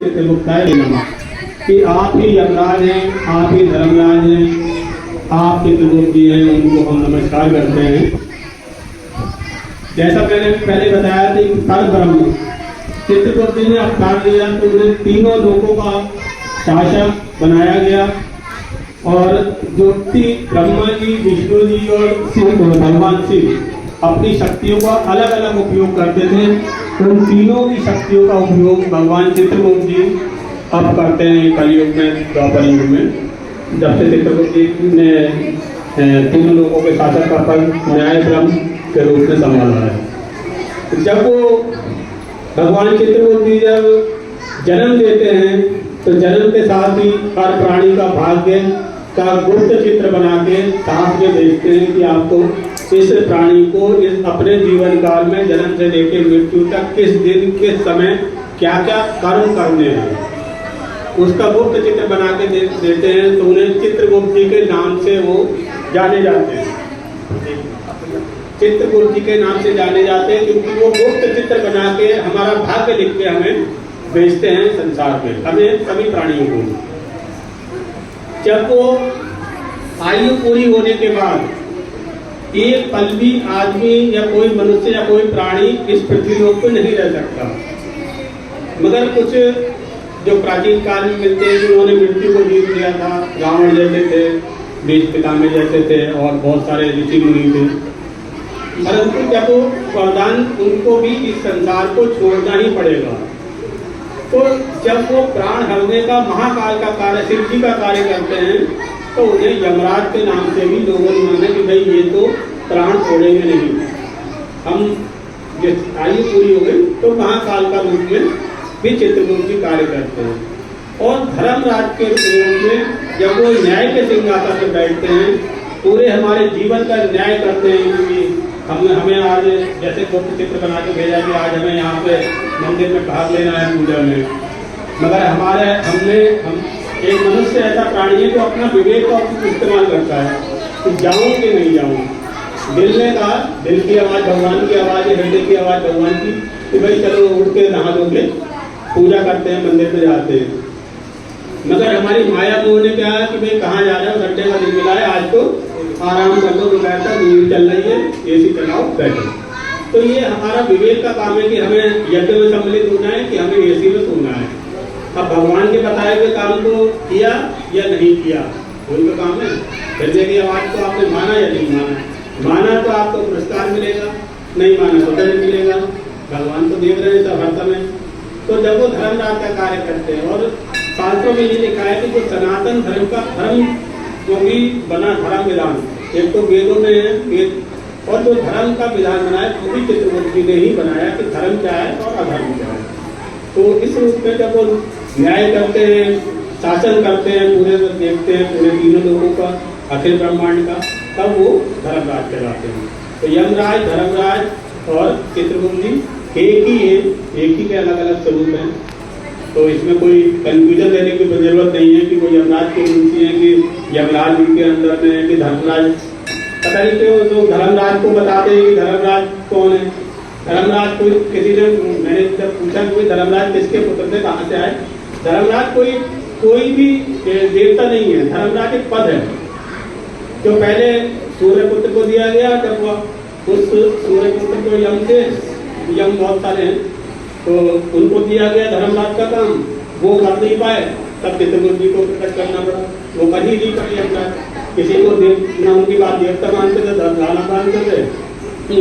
कि आप ही यमराज हैं, आप ही धर्मराज हैं, आप चित्रगुप्त जी हैं, उनको हम नमस्कार करते हैं। जैसा मैंने पहले बताया था कि पर ब्रह्म चित्रगुप्त जी ने अवतार लिया तो उन्हें तीनों लोगों का शासक बनाया गया और जो ब्रह्मा जी, विष्णु जी और शिव भगवान शिव अपनी शक्तियों का अलग अलग उपयोग करते थे। उन तीनों की शक्तियों का उपयोग भगवान चित्रगुप्त जी अब करते हैं कलयुग में, द्वापर युग में। जब से चित्रगुप्त जी ने तीनों लोगों के शासक का पद न्याय ब्रह्म के रूप में संभाला है। जब वो भगवान चित्रगुप्त जी जब जन्म देते हैं तो जन्म के साथ ही हर प्राणी का भाग्य का गुप्त चित्र बना के साथ में भेजते हैं कि आपको इस प्राणी को इस अपने जीवन काल में जन्म से लेकर मृत्यु तक किस दिन किस समय क्या क्या कर्म करने हैं उसका गुप्त चित्र बना के देते हैं। तो उन्हें चित्रगुप्त जी के नाम से वो जाने जाते हैं, चित्रगुप्त जी के नाम से जाने जाते हैं क्योंकि वो गुप्त चित्र बना के हमारा भाग्य लिख के हमें भेजते हैं संसार में, हमें सभी प्राणियों को। जब वो आयु पूरी होने के बाद एक पल भी आदमी या कोई मनुष्य या कोई प्राणी इस पृथ्वी लोक पर नहीं रह सकता, मगर कुछ जो प्राचीन काल में मिलते हैं जिन्होंने मृत्यु को जीत लिया था, रावण जैसे थे, बीज पितामह जैसे थे और बहुत सारे ऋषि मुनि थे, परंतु जब वो वरदान उनको भी इस संसार को छोड़ना ही पड़ेगा। तो जब वो प्राण हरने का महाकाल का कार्य, शिव जी का कार्य करते हैं तो उन्हें यमराज के नाम से भी लोगों ने माना कि भाई ये तो प्राण छोड़ेंगे नहीं। हम जब आयु पूरी हो गई तो महाकाल का रूप में भी चित्रगुप्त जी कार्य करते हैं। और धर्मराज के रूप में जब वो न्याय के सिंहासन पर बैठते हैं, पूरे हमारे जीवन का न्याय करते हैं कि हमें आज जैसे गुप्त चित्र बना के भेजा कि आज हमें यहाँ पे मंदिर में भाग लेना है पूजा में, मगर हम एक मनुष्य ऐसा प्राणी है जो अपना विवेक का इस्तेमाल करता है कि जाऊं कि नहीं जाऊं। दिल ने कहा, दिल की आवाज़ भगवान की आवाज़ है, हृदय की आवाज़ भगवान की, कि भाई चलो उठ के नहा धो के पूजा करते हैं, मंदिर में जाते हैं। मगर हमारी माया मोह ने क्या है कि भाई कहाँ जा रहे हो, संडे का दिन मिला है, आज तो आराम कर लो, दोपहर तक नींद चल रही है, एसी चलाओ बैठो। तो ये हमारा विवेक का काम है कि हमें यज्ञ में सम्मिलित होना है कि हमें एसी में सोना है। अब भगवान के बताए हुए काम को किया या नहीं किया वही तो काम है। हृदय की आवाज़ को आपने माना या नहीं माना तो आपको पुरस्कार मिलेगा, नहीं माना तो दंड मिलेगा। भगवान तो देख रहे हैं सब हर समय। तो जब वो धर्मराज का कार्य करते हैं, और शास्त्रों में ये लिखा है कि जो सनातन धर्म का धर्म जो भी बना धर्म विधान, एक तो वेदों में है वेद, और जो धर्म का विधान बनाया वो भी चित्रगुप्त जी ने ही बनाया कि धर्म क्या है और अधर्म क्या है। तो इस रूप में जब वो न्याय करते हैं, शासन करते हैं, पूरे देखते हैं पूरे तीनों लोगों का, अखिल ब्रह्मांड का, तब वो धर्मराज कहलाते हैं। तो यमराज, धर्मराज और चित्रगुप्त जी एक ही है, एक ही के अलग अलग स्वरूप हैं। तो इसमें कोई कंफ्यूजन लेने की जरूरत नहीं है कि वो यमराज के मुंशी हैं कि यमराज उनके अंदर में है कि धर्मराज। पता नहीं क्यों जो धर्मराज को बताते हैं कि धर्मराज कौन है। धर्मराज कोई किसी ने, मैंने जब पूछा कि धर्मराज किसके पुत्र थे, कहाँ से आए, धर्मराज कोई भी देवता नहीं है, धर्मराज एक पद है जो पहले सूर्यपुत्र को दिया गया। जब वह उस सूर्यपुत्र को यम बहुत सारे हैं तो उनको दिया गया धर्मराज का काम, वो कर नहीं पाए, तब चित्रगुप्त जी को प्रकट करना पड़ा। वो कर ही नहीं पाए यमराज। किसी को ना उनकी बात देवता मानते थे, धर्मराज मानते थे,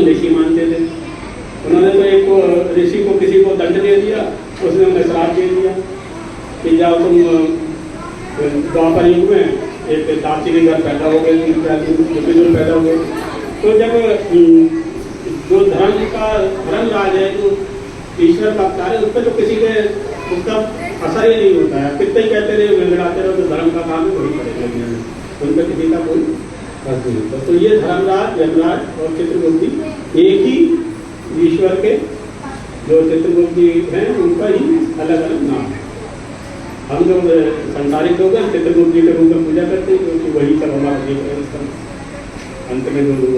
ऋषि मानते थे। उन्होंने तो एक ऋषि को किसी को दंड दे दिया, उसने उन्हें श्राप दे दिया कि जाओ तुम द्वापर युग में एक दासी के घर पैदा हो गए, पैदा हो गए। तो जब जो धर्मराज है, जो ईश्वर का अवतार है, उस पर तो किसी के उसका असर ही नहीं होता है। कितने ही कहते रहे, गिड़गिड़ाते रहो, जो धर्म का काम है वही करेगा, उन पर किसी का कोई असर नहीं होता। तो ये धर्मराज, यमराज और चित्रगुप्त जी एक ही ईश्वर के जो चित्रगुप्त जी हैं उनका ही अलग अलग नाम है। हम जो संसारिक लोग हैं चित्रगुप्त जी के रूप में पूजा करते हैं क्योंकि वही सब हमारा जीवन है। अंत में जो लोग